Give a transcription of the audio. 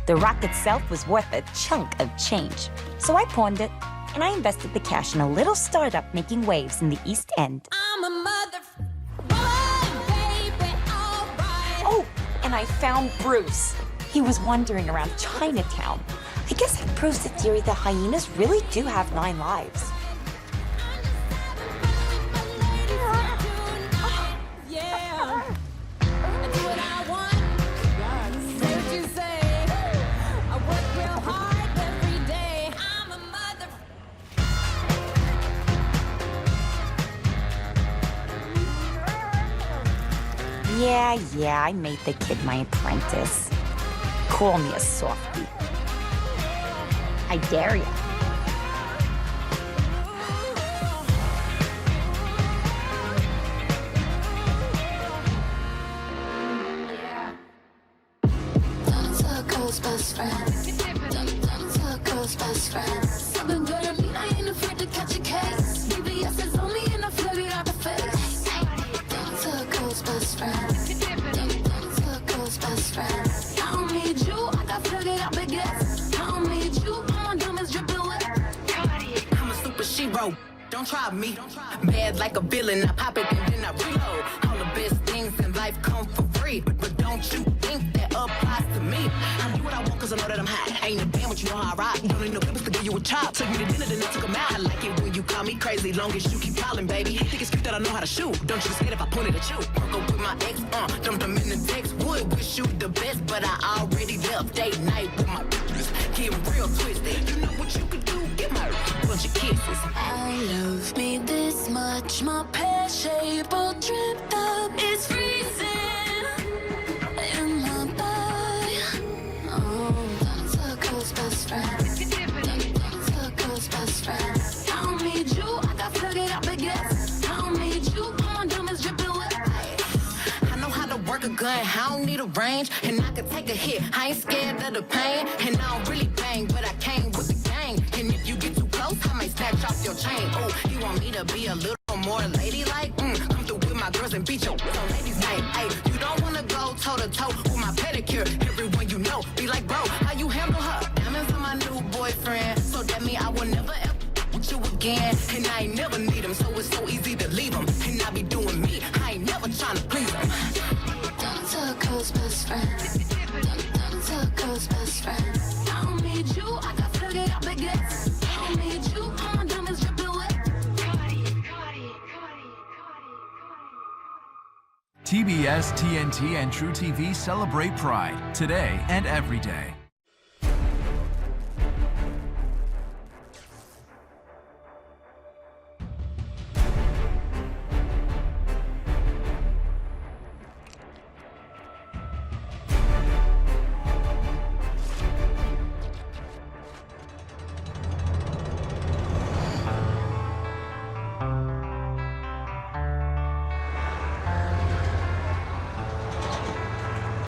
The rock itself was worth a chunk of change. So I pawned it, and I invested the cash in a little startup making waves in the East End. I'm a mother boy, baby, all right. Oh, and I found Bruce. He was wandering around Chinatown. I guess that proves the theory that hyenas really do have 9 lives. Yeah. I do what I want. Say what you say. I work real hard every day. I'm a mother. Yeah, I made the kid my apprentice. Call me a softie. I dare you. Don't tell girls best friends. Don't tell girls best friends. I've been better me, I ain't afraid to catch a case. BBS is on me and I flood it out the face. Don't tell girls best friends. Don't tell girls best friends. I don't need you, I got flooded out baguettes. I don't need you, all my diamonds dripping wet. I'm a super shero. Don't try me. Bad like a villain. I pop it and then I reload. All the best things in life come for free. But don't you think that applies to me? I do what I want cause I know that I'm hot. I ain't a band, but you know how I rock. Don't need no papers to give you a chop. Took me to dinner, then I took 'em out. I like it when you call me crazy, long as you keep calling, baby. Think it's cute that I know how to shoot. Don't you get scared if I point it at you. Broke up with my ex, dumped them in the text. Would wish you the best, but I already left. Date night with my bitches. Getting real twisted. You know what you could do? Get my bunch of kisses. I love me this much, my pear shape all dripped up. It's freezing in my body. Oh, don't tell girls best friends. Don't tell girls best friends. I don't need you, I got flooded out baguettes. I don't need you, all my diamonds dripping wet. I know how to work a gun, I don't need a range. And I can take a hit, I ain't scared of the pain. And I don't really bang, but I came with the gang. And if you get too close, I might snatch off your chain. Oh, you want me to be a little more ladylike? Come through with my girls and beat your on ladies' night. Ay, you don't wanna go toe to toe with my pedicure. Everyone you know be like, bro, how you handle her? Diamonds on my new boyfriend, so that mean I will never ever with you again. And I ain't never need him, so it's so easy to leave him. And I be doing me, I ain't never trying to please him. Don't tell girls best friends. Don't tell girls best friends. I don't need you, I got flooded out baguettes. I don't need you, all my diamonds dripping wet. TBS, TNT, and True TV celebrate Pride today and every day.